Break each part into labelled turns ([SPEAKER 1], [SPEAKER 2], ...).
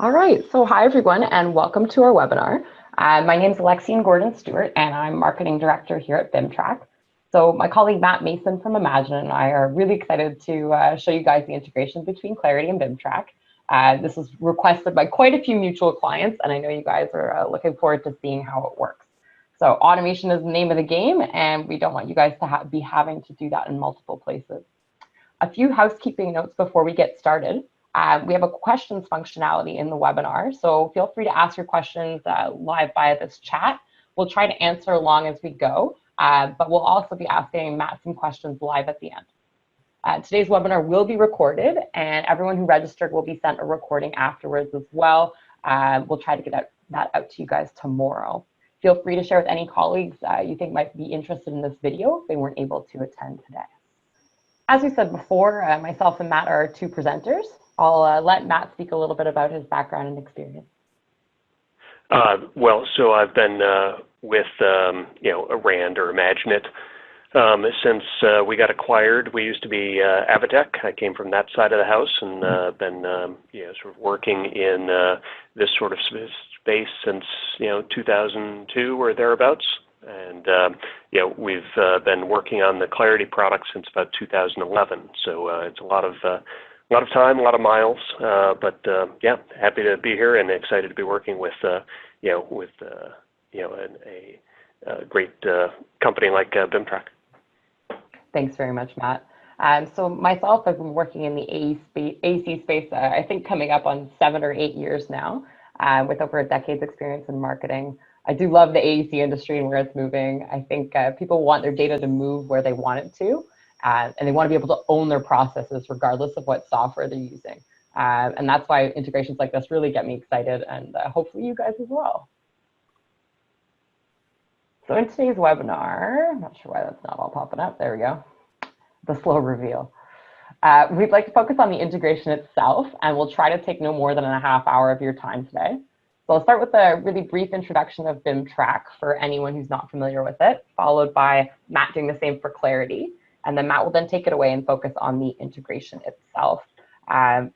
[SPEAKER 1] All right, so hi everyone and welcome to our webinar. My name is Alexine Gordon-Stewart and I'm Marketing Director here at BIM Track. So my colleague Matt Mason from IMAGINiT and I are really excited to show you guys the integration between Clarity and BIM Track. This was requested by quite a few mutual clients and I know you guys are looking forward to seeing how it works. So automation is the name of the game and we don't want you guys to be having to do that in multiple places. A few housekeeping notes before we get started. We have a questions functionality in the webinar, so feel free to ask your questions live via this chat. We'll try to answer along as we go, but we'll also be asking Matt some questions live at the end. Today's webinar will be recorded, and everyone who registered will be sent a recording afterwards as well. We'll try to get that out to you guys tomorrow. Feel free to share with any colleagues you think might be interested in this video if they weren't able to attend today. As we said before, myself and Matt are our two presenters. I'll let Matt speak a little bit about his background and experience.
[SPEAKER 2] So I've been with, RAND or IMAGINiT since we got acquired. We used to be Avitech. I came from that side of the house and been, sort of working in this sort of space since, 2002 or thereabouts. And we've been working on the Clarity product since about 2011. So it's a lot of time, a lot of miles, but yeah, happy to be here and excited to be working with a great company like BIM Track.
[SPEAKER 1] Thanks very much, Matt. So myself, I've been working in the AEC space, I think coming up on 7 or 8 years now, with over a decade's experience in marketing. I do love the AEC industry and where it's moving. I think people want their data to move where they want it to. And they want to be able to own their processes regardless of what software they're using. And that's why integrations like this really get me excited, and hopefully you guys as well. So in today's webinar, I'm not sure why that's not all popping up. There we go. The slow reveal. We'd like to focus on the integration itself, and we'll try to take no more than a half hour of your time today. So I'll start with a really brief introduction of BIM Track for anyone who's not familiar with it, followed by Matt doing the same for Clarity. And then Matt will then take it away and focus on the integration itself.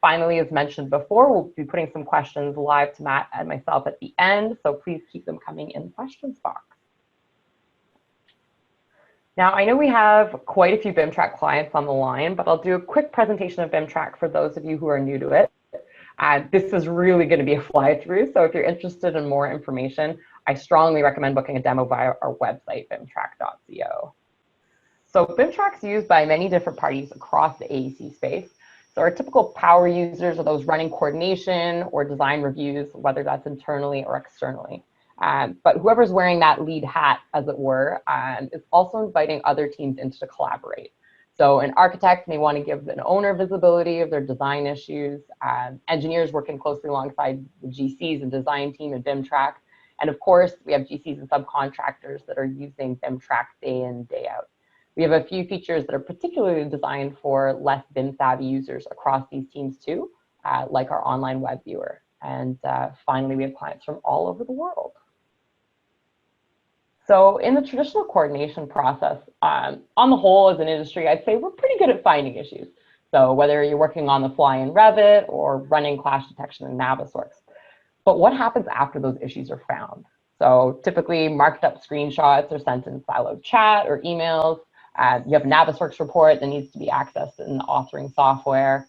[SPEAKER 1] Finally, as mentioned before, we'll be putting some questions live to Matt and myself at the end, so please keep them coming in the questions box. Now, I know we have quite a few BIM Track clients on the line, but I'll do a quick presentation of BIM Track for those of you who are new to it. This is really going to be a fly-through, so if you're interested in more information, I strongly recommend booking a demo via our website, bimtrack.co. So BIM Track's used by many different parties across the AEC space. So our typical power users are those running coordination or design reviews, whether that's internally or externally. But whoever's wearing that lead hat, as it were, is also inviting other teams in to collaborate. So an architect may want to give an owner visibility of their design issues, engineers working closely alongside the GCs and design team at BIM Track. And of course, we have GCs and subcontractors that are using BIM Track day in, day out. We have a few features that are particularly designed for less BIM savvy users across these teams too, like our online web viewer. And finally, we have clients from all over the world. So in the traditional coordination process, on the whole as an industry, I'd say we're pretty good at finding issues. So whether you're working on the fly in Revit or running clash detection in Navisworks. But what happens after those issues are found? So typically marked up screenshots are sent in siloed chat or emails. You have a Navisworks report that needs to be accessed in the authoring software.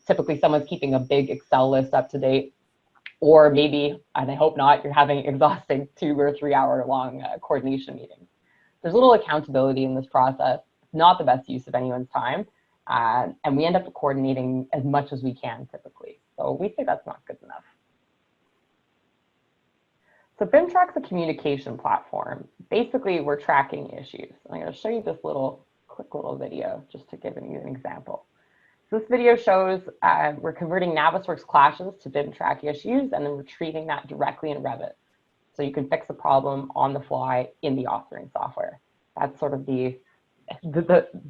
[SPEAKER 1] Typically someone's keeping a big Excel list up to date. Or maybe, and I hope not, you're having exhausting 2 or 3 hour long coordination meetings. There's little accountability in this process, not the best use of anyone's time, and we end up coordinating as much as we can typically. So we say that's not good enough. So BIM Track's a communication platform. Basically, we're tracking issues. I'm going to show you this quick little video just to give you an example. So this video shows we're converting Navisworks clashes to BIM Track issues and then retrieving that directly in Revit. So you can fix a problem on the fly in the authoring software. That's sort of the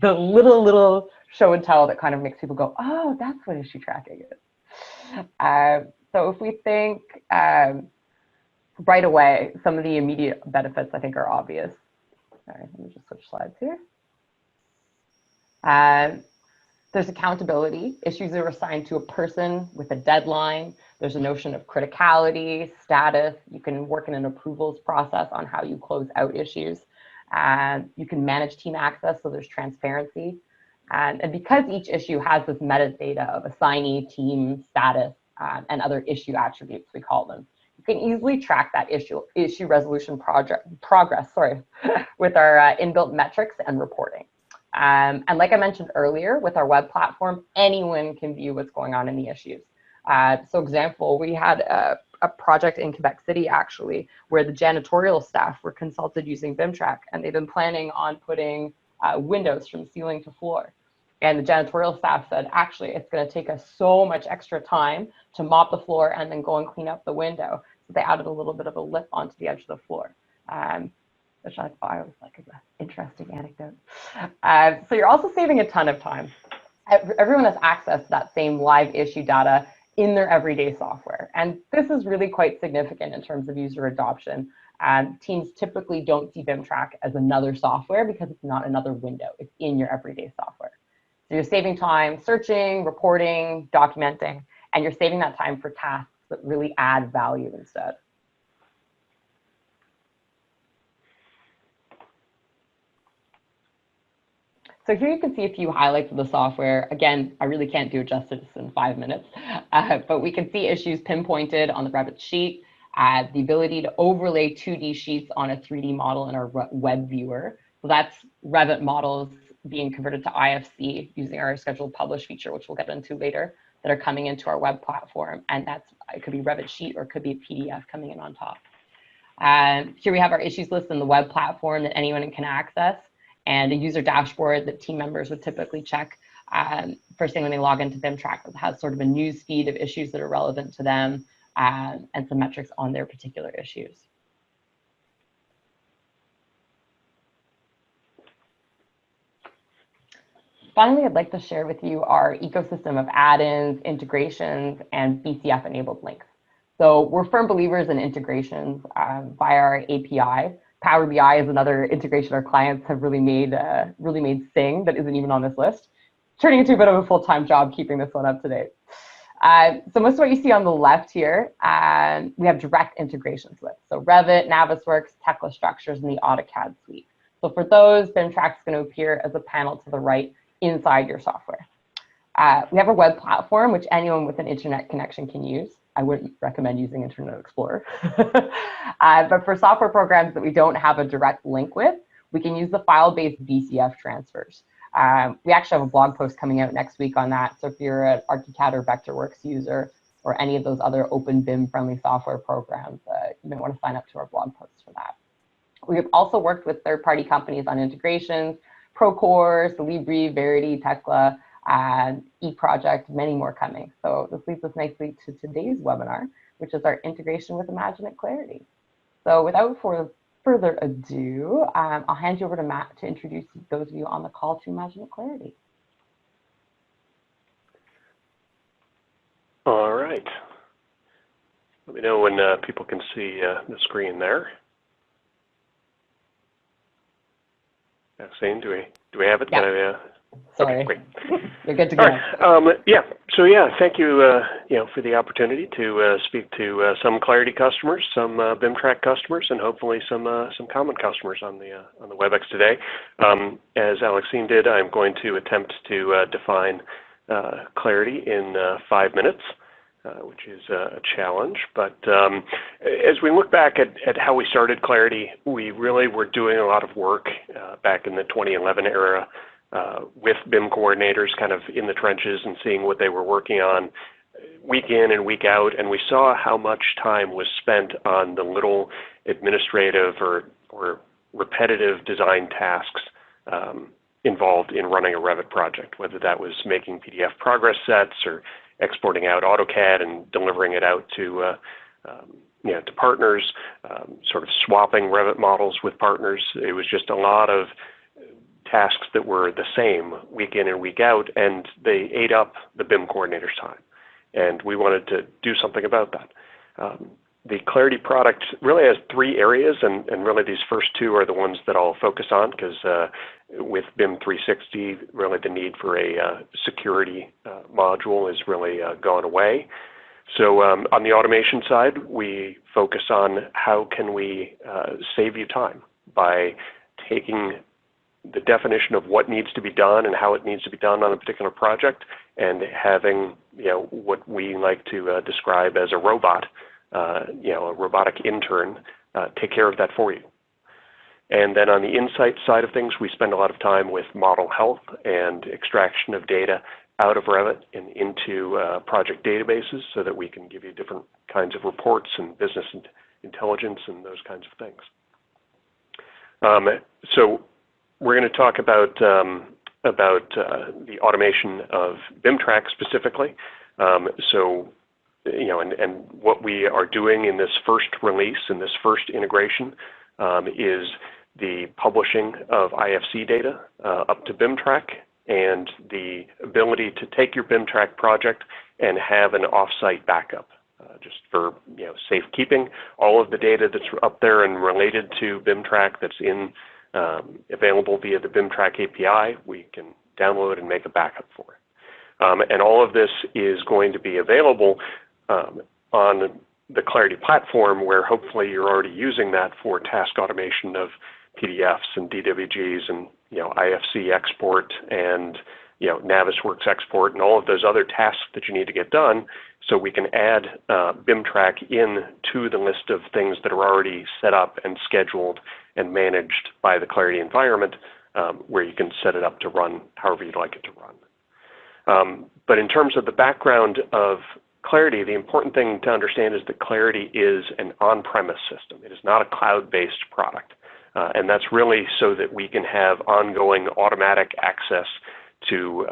[SPEAKER 1] little show and tell that kind of makes people go, oh, that's what issue tracking is. So if we think right away, some of the immediate benefits I think are obvious. All right, let me just switch slides here. There's accountability. Issues are assigned to a person with a deadline. There's a notion of criticality, status. You can work in an approvals process on how you close out issues. And you can manage team access, so there's transparency. And because each issue has this metadata of assignee, team, status, and other issue attributes, we call them, you can easily track that issue resolution progress with our inbuilt metrics and reporting. And like I mentioned earlier, with our web platform, anyone can view what's going on in the issues. So example, we had a project in Quebec City, actually, where the janitorial staff were consulted using BIM Track, and they've been planning on putting windows from ceiling to floor. And the janitorial staff said, actually, it's going to take us so much extra time to mop the floor and then go and clean up the window. So they added a little bit of a lip onto the edge of the floor, which I thought was like an interesting anecdote. So you're also saving a ton of time. Everyone has access to that same live issue data in their everyday software. And this is really quite significant in terms of user adoption. Teams typically don't see BIM Track as another software because it's not another window. It's in your everyday software. So you're saving time searching, reporting, documenting, and you're saving that time for tasks that really add value instead. So here you can see a few highlights of the software. Again, I really can't do it justice in 5 minutes, but we can see issues pinpointed on the Revit sheet, the ability to overlay 2D sheets on a 3D model in our web viewer. So that's Revit models being converted to IFC using our scheduled publish feature, which we'll get into later, that are coming into our web platform. And it could be Revit sheet or it could be a PDF coming in on top. Here we have our issues list in the web platform that anyone can access, and a user dashboard that team members would typically check first thing when they log into BIM Track, that has sort of a news feed of issues that are relevant to them and some metrics on their particular issues. Finally, I'd like to share with you our ecosystem of add-ins, integrations, and BCF-enabled links. So we're firm believers in integrations via our API. Power BI is another integration our clients have really made sing that isn't even on this list, turning into a bit of a full-time job keeping this one up to date. So most of what you see on the left here, we have direct integrations with. So Revit, Navisworks, Tekla Structures, and the AutoCAD suite. So for those, BIM Track is going to appear as a panel to the right inside your software. We have a web platform, which anyone with an internet connection can use. I wouldn't recommend using Internet Explorer. But for software programs that we don't have a direct link with, we can use the file-based BCF transfers. We actually have a blog post coming out next week on that. So if you're an ArchiCAD or Vectorworks user or any of those other open BIM-friendly software programs, you may want to sign up to our blog post for that. We've also worked with third-party companies on integrations, Procore, Solibri, Verity, Tekla, eProject, many more coming. So this leads us nicely to today's webinar, which is our integration with IMAGINiT Clarity. So without further ado, I'll hand you over to Matt to introduce those of you on the call to IMAGINiT Clarity.
[SPEAKER 2] All right. Let me know when people can see the screen there. Maxine, do we have it?
[SPEAKER 1] Yeah.
[SPEAKER 2] Can
[SPEAKER 1] Sorry.
[SPEAKER 2] Okay, great.
[SPEAKER 1] You're good to go.
[SPEAKER 2] All right. Yeah. So yeah, thank you. For the opportunity to speak to some Clarity customers, some BIM Track customers, and hopefully some common customers on the WebEx today. As Alexine did, I'm going to attempt to define Clarity in 5 minutes. Which is a challenge. But as we look back at how we started Clarity, we really were doing a lot of work back in the 2011 era with BIM coordinators kind of in the trenches and seeing what they were working on week in and week out. And we saw how much time was spent on the little administrative or repetitive design tasks involved in running a Revit project, whether that was making PDF progress sets or exporting out AutoCAD and delivering it out to partners, sort of swapping Revit models with partners. It was just a lot of tasks that were the same week in and week out, and they ate up the BIM coordinator's time. And we wanted to do something about that. the Clarity product really has three areas, and really these first two are the ones that I'll focus on, because with BIM 360, really the need for a security module has really gone away. So on the automation side, we focus on how can we save you time by taking the definition of what needs to be done and how it needs to be done on a particular project, and having what we like to describe as a robot, a robotic intern, take care of that for you. And then on the insight side of things, we spend a lot of time with model health and extraction of data out of Revit and into project databases, so that we can give you different kinds of reports and business intelligence and those kinds of things. So we're going to talk about the automation of BIM Track specifically. And what we are doing in this first release, in this first integration, is the publishing of IFC data up to BIM Track, and the ability to take your BIM Track project and have an off-site backup, just for safekeeping. All of the data that's up there and related to BIM Track that's available via the BIM Track API, we can download and make a backup for it. And all of this is going to be available on the Clarity platform, where hopefully you're already using that for task automation of PDFs and DWGs and IFC export and Navisworks export and all of those other tasks that you need to get done, so we can add BIM Track in to the list of things that are already set up and scheduled and managed by the Clarity environment, where you can set it up to run however you'd like it to run. But in terms of the background of Clarity, the important thing to understand is that Clarity is an on-premise system. It is not a cloud-based product. And that's really so that we can have ongoing automatic access to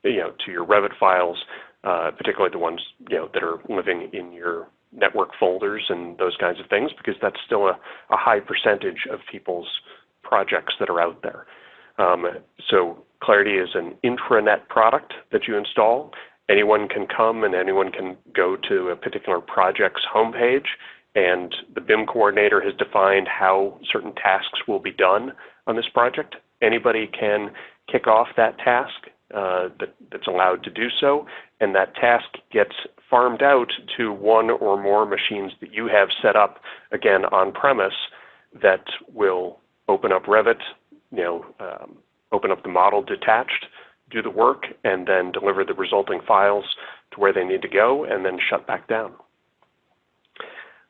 [SPEAKER 2] your Revit files, particularly the ones that are living in your network folders and those kinds of things, because that's still a high percentage of people's projects that are out there. So Clarity is an intranet product that you install. Anyone can come and anyone can go to a particular project's homepage, and the BIM coordinator has defined how certain tasks will be done on this project. Anybody can kick off that task that's allowed to do so, and that task gets farmed out to one or more machines that you have set up, again, on-premise, that will open up Revit, open up the model detached, do the work, and then deliver the resulting files to where they need to go, and then shut back down.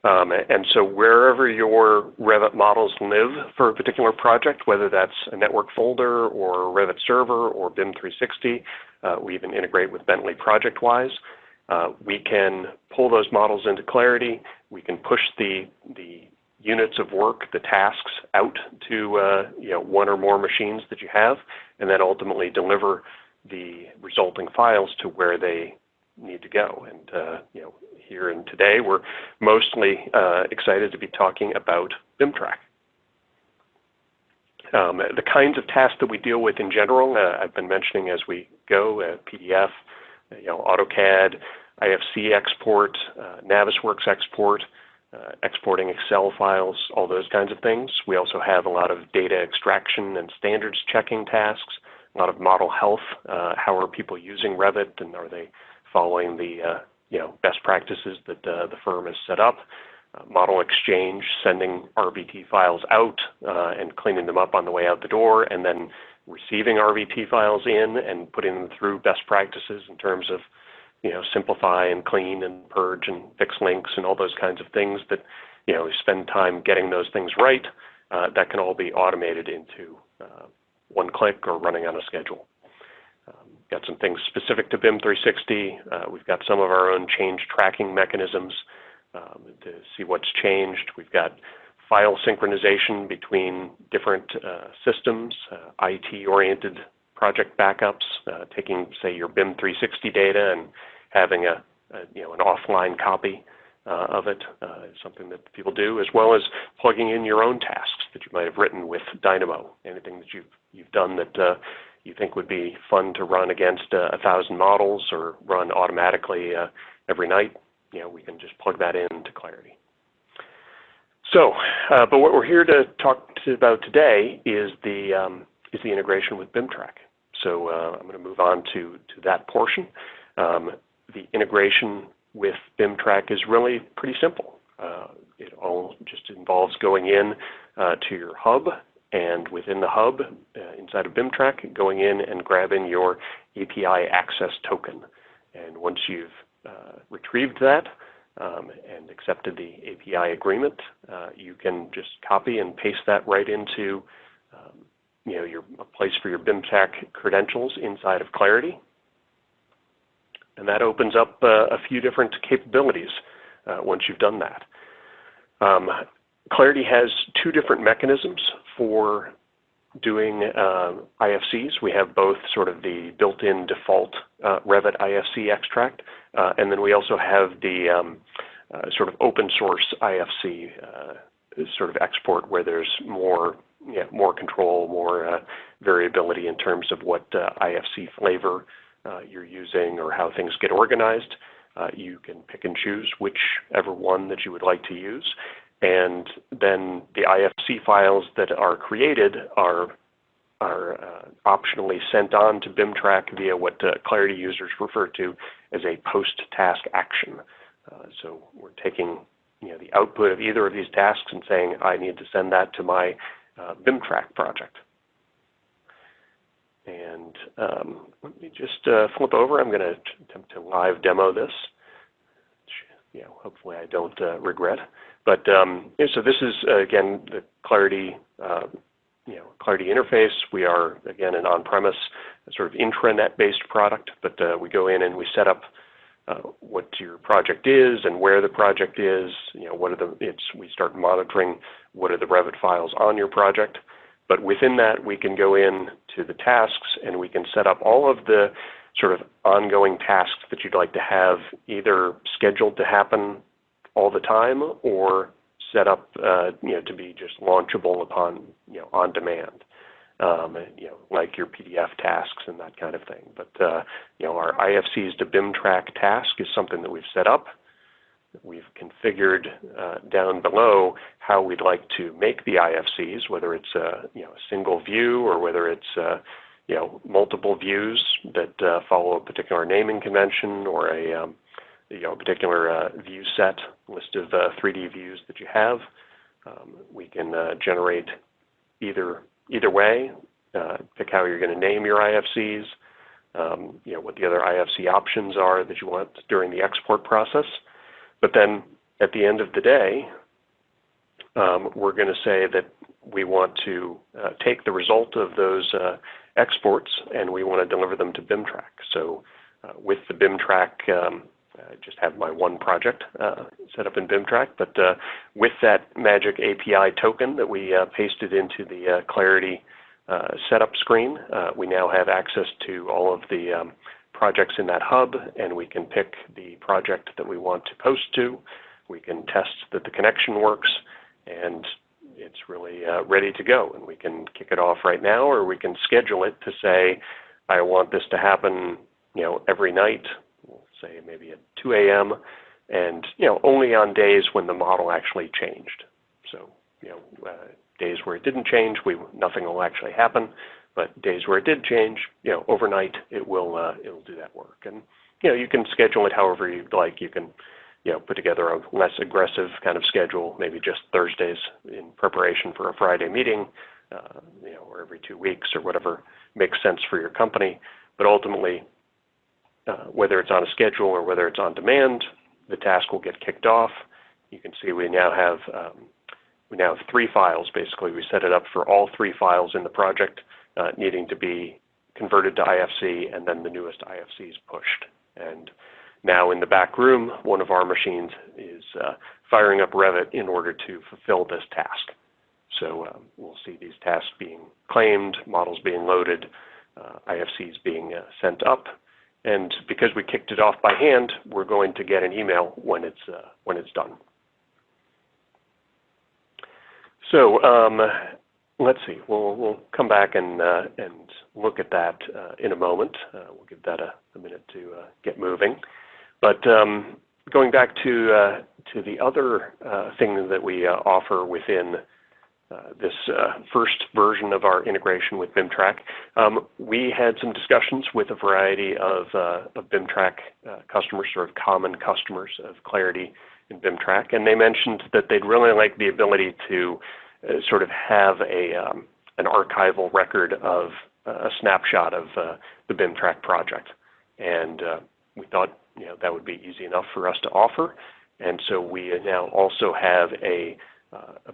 [SPEAKER 2] And so wherever your Revit models live for a particular project, whether that's a network folder or a Revit server or BIM 360, we even integrate with Bentley ProjectWise, we can pull those models into Clarity. We can push the units of work, the tasks, out to one or more machines that you have, and then ultimately deliver the resulting files to where they need to go. And here and today, we're mostly excited to be talking about BIM Track. The kinds of tasks that we deal with in general, I've been mentioning as we go, PDF, AutoCAD, IFC export, Navisworks export, exporting Excel files, all those kinds of things. We also have a lot of data extraction and standards checking tasks, a lot of model health. How are people using Revit, and are they following the best practices that the firm has set up? Model exchange, sending RVT files out and cleaning them up on the way out the door, and then receiving RVT files in and putting them through best practices in terms of simplify and clean and purge and fix links and all those kinds of things that we spend time getting those things right. That can all be automated into one click or running on a schedule. Got some things specific to BIM 360. We've got some of our own change tracking mechanisms to see what's changed. We've got file synchronization between different systems, IT-oriented project backups, taking, say, your BIM 360 data and having an offline copy of it is something that people do, as well as plugging in your own tasks that you might have written with Dynamo. Anything that you've done that you think would be fun to run against 1,000 models or run automatically every night, we can just plug that into Clarity. So, but what we're here to talk about today is the integration with BIM Track. So I'm going to move on to that portion. The integration with BIM Track is really pretty simple. It all just involves going in to your hub, and within the hub, inside of BIM Track, going in and grabbing your API access token. And once you've retrieved that and accepted the API agreement, you can just copy and paste that right into a place for your BIM Track credentials inside of Clarity. And that opens up a few different capabilities once you've done that. Clarity has two different mechanisms for doing IFCs. We have both sort of the built-in default Revit IFC extract, and then we also have the sort of open source IFC sort of export where there's more control, more variability in terms of what IFC flavor you're using or how things get organized. You can pick and choose whichever one that you would like to use. And then the IFC files that are created are optionally sent on to BIM Track via what Clarity users refer to as a post-task action. So we're taking the output of either of these tasks and saying, I need to send that to my BIM Track project. And let me just flip over. I'm going to attempt to live demo this, which, hopefully I don't regret. But so this is again the Clarity, Clarity interface. We are again an on-premise sort of intranet-based product, but we go in and we set up what your project is and where the project is. We start monitoring what are the Revit files on your project. But within that, we can go in to the tasks and we can set up all of the sort of ongoing tasks that you'd like to have either scheduled to happen all the time or set up to be just launchable upon on demand, like your PDF tasks and that kind of thing. But our IFCs to BIM Track task is something that we've set up. We've configured down below how we'd like to make the IFCs, whether it's a single view or whether it's multiple views that follow a particular naming convention or a particular view set list of 3D views that you have. We can generate either way, pick how you're going to name your IFCs, what the other IFC options are that you want during the export process. But then at the end of the day, we're going to say that we want to take the result of those exports and we want to deliver them to BIM Track. So with the BIM Track, I just have my one project set up in BIM Track, but with that magic API token that we pasted into the Clarity setup screen, we now have access to all of the projects in that hub, and we can pick the project that we want to post to. We can test that the connection works, and it's really ready to go. And we can kick it off right now, or we can schedule it to say, I want this to happen, every night, we'll say maybe at 2 a.m., and only on days when the model actually changed. So days where it didn't change, nothing will actually happen. But days where it did change, overnight, it'll do that work. And you can schedule it however you'd like. You can put together a less aggressive kind of schedule, maybe just Thursdays in preparation for a Friday meeting, or every 2 weeks or whatever makes sense for your company. But ultimately, whether it's on a schedule or whether it's on demand, the task will get kicked off. You can see we now have 3 files. Basically, we set it up for all 3 files in the project needing to be converted to IFC, and then the newest IFC is pushed. And now in the back room, one of our machines is firing up Revit in order to fulfill this task. So we'll see these tasks being claimed, models being loaded, IFCs being sent up. And because we kicked it off by hand, we're going to get an email when it's done. So let's see. We'll come back and look at that in a moment. We'll give that a minute to get moving. But going back to the other thing that we offer within this first version of our integration with BIM Track, we had some discussions with a variety of BIM Track customers, sort of common customers of Clarity in BIM Track, and they mentioned that they'd really like the ability to sort of have an archival record of a snapshot of the BIM Track project. And we thought that would be easy enough for us to offer. And so we now also have a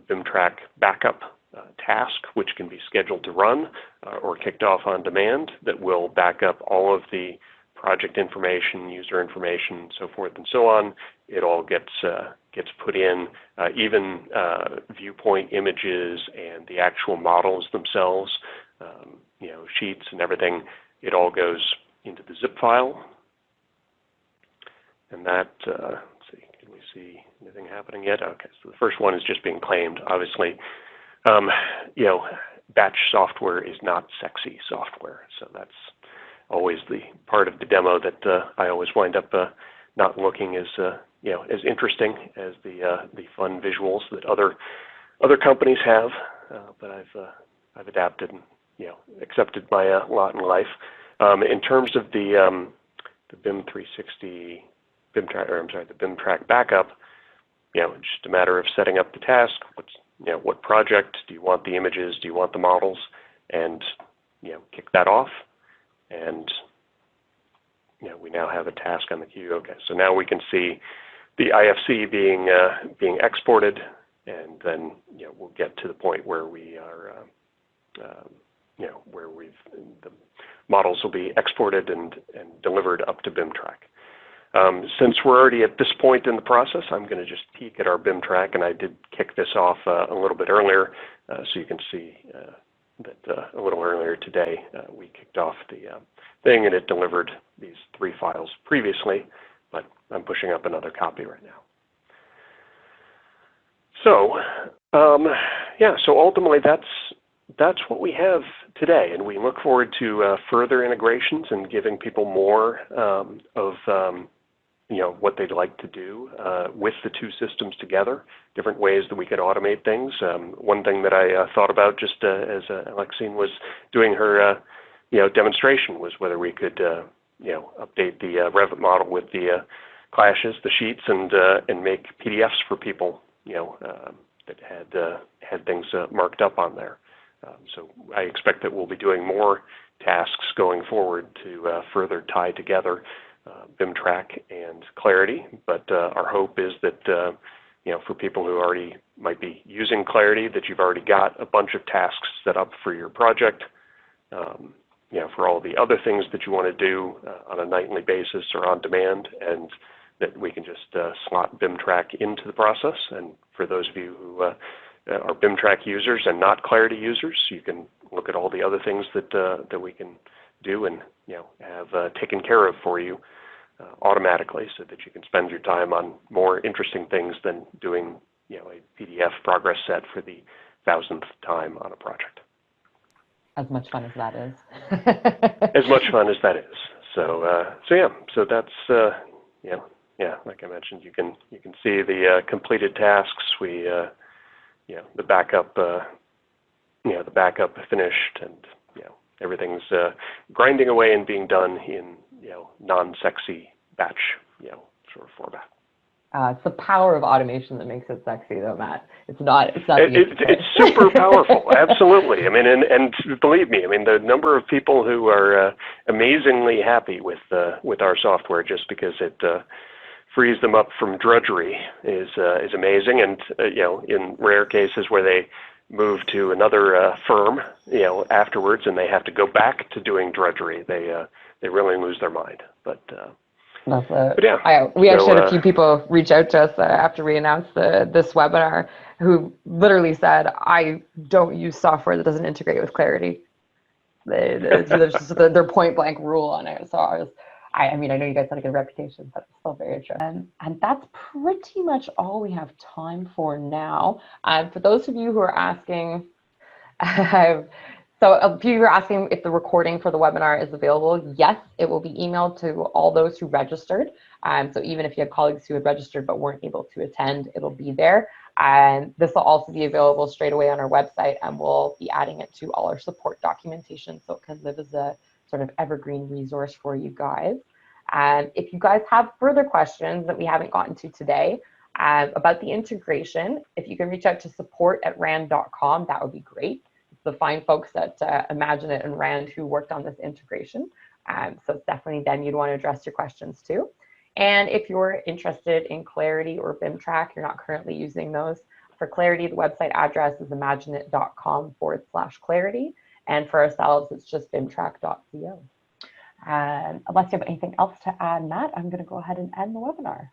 [SPEAKER 2] BIM Track backup task, which can be scheduled to run or kicked off on demand, that will back up all of the project information, user information, so forth and so on. It all gets put in, even viewpoint images and the actual models themselves, sheets and everything. It all goes into the zip file. And that, let's see, can we see anything happening yet? Okay, so the first one is just being claimed, obviously. Batch software is not sexy software, so that's always the part of the demo that I always wind up not looking as as interesting as the fun visuals that other companies have. But I've adapted and accepted my lot in life. In terms of the BIM 360 BIM Track, or I'm sorry, the BIM Track backup, just a matter of setting up the task. What project do you want the images? Do you want the models? And kick that off. And we now have a task on the queue. Okay, so now we can see the IFC being exported, and then we'll get to the point where we are where the models will be exported and delivered up to BIM Track. Since we're already at this point in the process, I'm going to just peek at our BIM Track, and I did kick this off a little bit earlier, so you can see that a little earlier today we kicked off the thing, and it delivered these 3 files previously, but I'm pushing up another copy right now. So so ultimately that's what we have today, and we look forward to further integrations and giving people more of what they'd like to do with the 2 systems together, different ways that we could automate things. One thing that I thought about just as Alexine was doing her demonstration was whether we could update the Revit model with the clashes, the sheets, and make PDFs for people that had things marked up on there. So I expect that we'll be doing more tasks going forward to further tie together BIM Track and Clarity, but our hope is that for people who already might be using Clarity, that you've already got a bunch of tasks set up for your project, for all the other things that you want to do on a nightly basis or on demand, and that we can just slot BIM Track into the process. And for those of you who are BIM Track users and not Clarity users, you can look at all the other things that we can do and have taken care of for you automatically, so that you can spend your time on more interesting things than doing a PDF progress set for the 1000th time on a project.
[SPEAKER 1] As much fun as that is.
[SPEAKER 2] As much fun as that is. So that's like I mentioned, you can see the completed tasks. We the backup finished, and everything's grinding away and being done in non-sexy batch sort of format.
[SPEAKER 1] It's the power of automation that makes it sexy, though, Matt. It's not.
[SPEAKER 2] It's super powerful. Absolutely. I mean, and believe me, I mean, the number of people who are amazingly happy with our software just because it frees them up from drudgery is amazing. And in rare cases where they move to another firm, afterwards, and they have to go back to doing drudgery, they really lose their mind. But yeah,
[SPEAKER 1] we actually had a few people reach out to us after we announced this webinar who literally said, "I don't use software that doesn't integrate with Clarity." There's just their point blank rule on it. So I mean, I know you guys had a good reputation, but it's still very true. And that's pretty much all we have time for now. For those of you who are asking, So a few were asking if the recording for the webinar is available. Yes, it will be emailed to all those who registered. So even if you had colleagues who had registered but weren't able to attend, it'll be there. And this will also be available straight away on our website, and we'll be adding it to all our support documentation so it can live as a sort of evergreen resource for you guys. And if you guys have further questions that we haven't gotten to today about the integration, if you can reach out to support@rand.com, that would be great. The fine folks at IMAGINiT and RAND who worked on this integration. So it's definitely them you'd want to address your questions to. And if you're interested in Clarity or BIM Track, you're not currently using those. For Clarity, the website address is imaginit.com/clarity. And for ourselves, it's just bimtrack.co. Unless you have anything else to add, Matt, I'm going to go ahead and end the webinar.